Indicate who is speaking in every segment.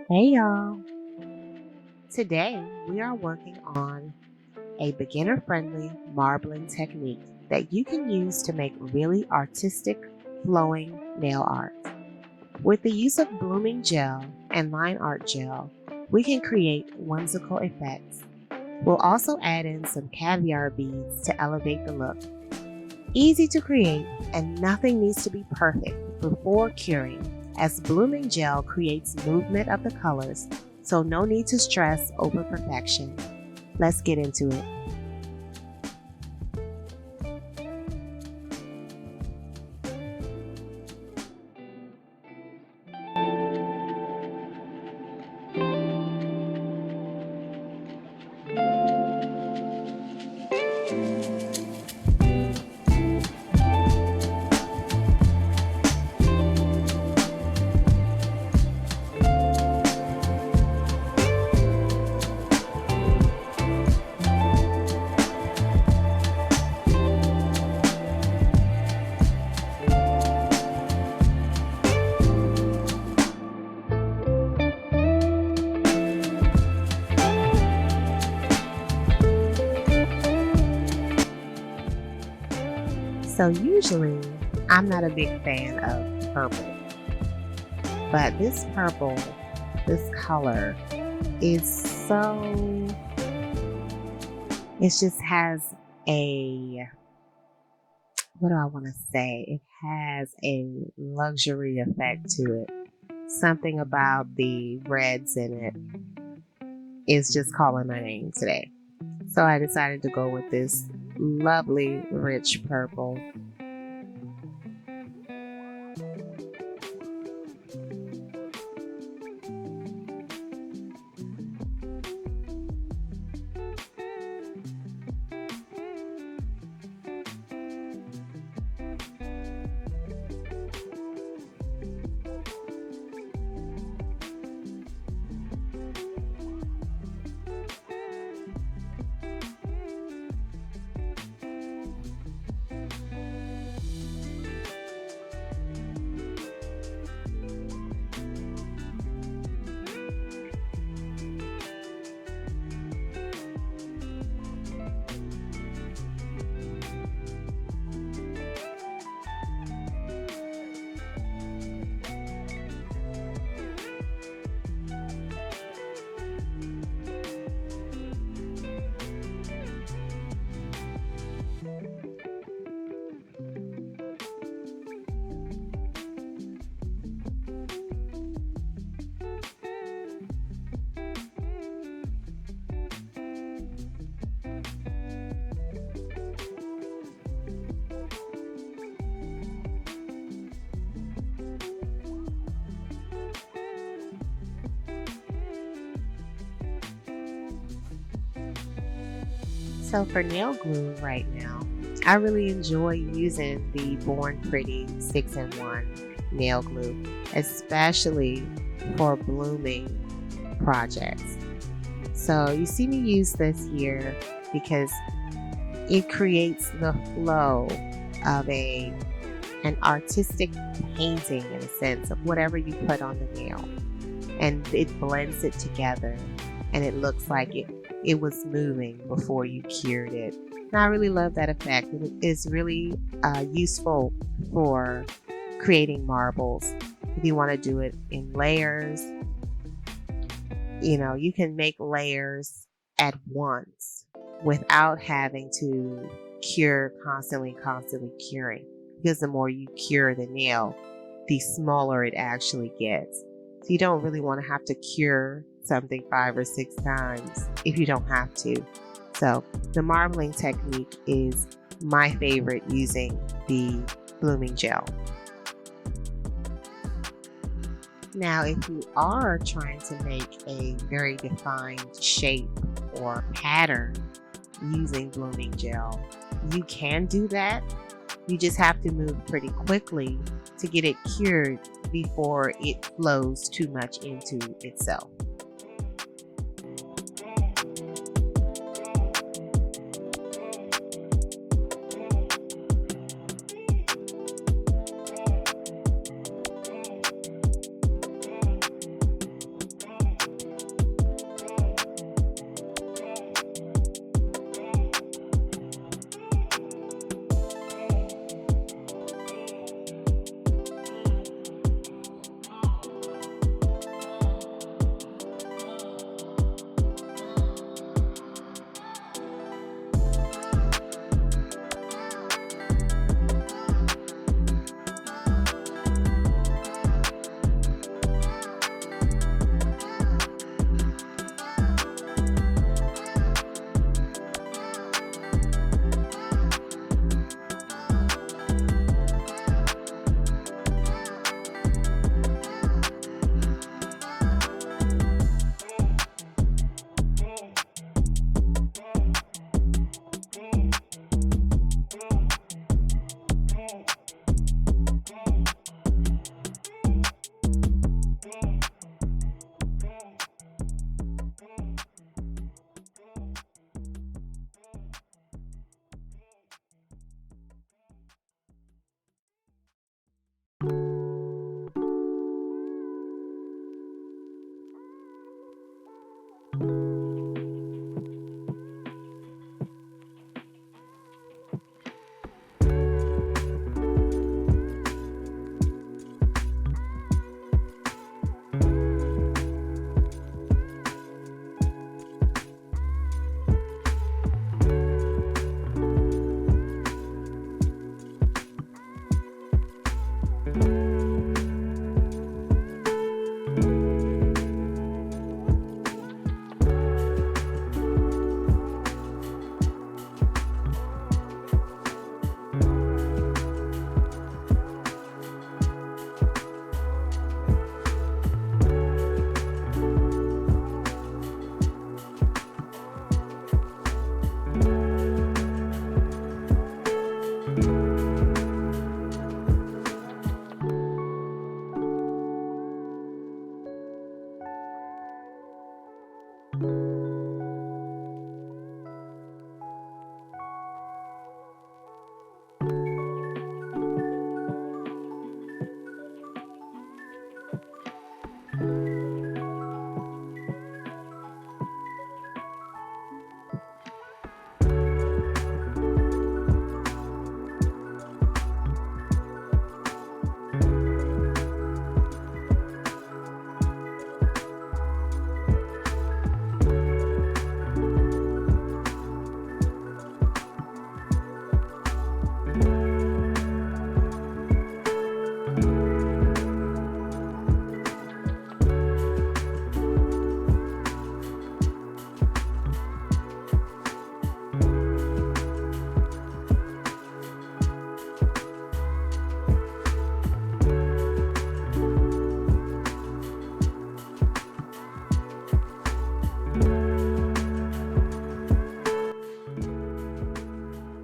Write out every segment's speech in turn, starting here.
Speaker 1: Hey y'all! Today we are working on a beginner friendly marbling technique that you can use to make really artistic flowing nail art. With the use of blooming gel and line art gel, we can create whimsical effects. We'll also add in some caviar beads to elevate the look. Easy to create, and nothing needs to be perfect before curing, as blooming gel creates movement of the colors, so no need to stress over perfection. Let's get into it. So usually, I'm not a big fan of purple, but this purple, this color is so, it just has a, what do I want to say? It has a luxury effect to it. Something about the reds in it is just calling my name today. So I decided to go with this lovely rich purple. So for nail glue right now, I really enjoy using the Born Pretty 6-in-1 nail glue, especially for blooming projects. So you see me use this here because it creates the flow of an artistic painting, in a sense, of whatever you put on the nail, and it blends it together, and it looks like it was moving before you cured it. And I really love that effect. It is really useful for creating marbles. If you want to do it in layers, you can make layers at once without having to cure constantly curing. Because the more you cure the nail, the smaller it actually gets. So you don't really want to have to cure something 5 or 6 times if you don't have to. So the marbling technique is my favorite using the blooming gel. Now, if you are trying to make a very defined shape or pattern using blooming gel, you can do that. You just have to move pretty quickly to get it cured before it flows too much into itself.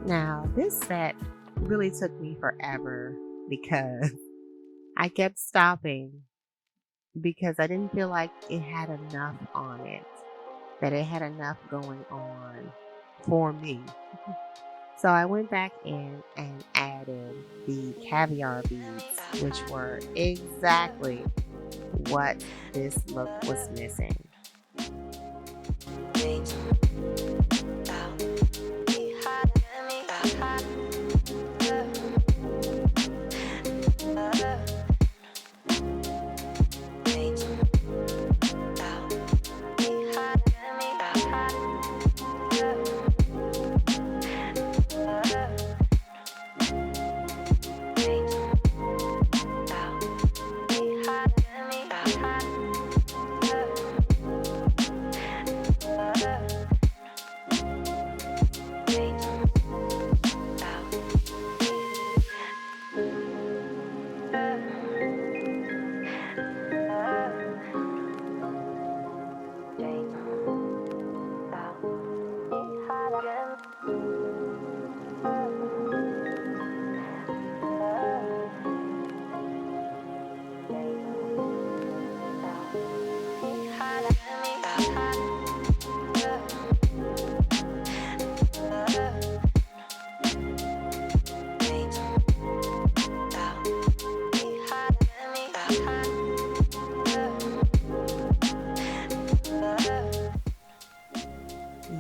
Speaker 1: Now, this set really took me forever because I kept stopping because I didn't feel like it had enough on it, that it had enough going on for me. So I went back in and added the caviar beads, which were exactly what this look was missing.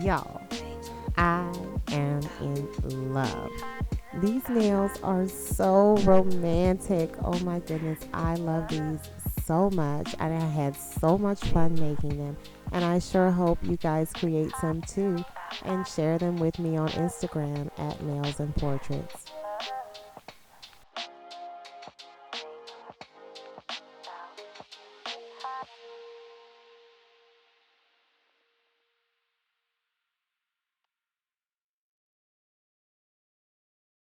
Speaker 1: Y'all, I am in love. These nails are so romantic. Oh my goodness, I love these so much, and I had so much fun making them. And I sure hope you guys create some too and share them with me on Instagram at Nails and Portraits.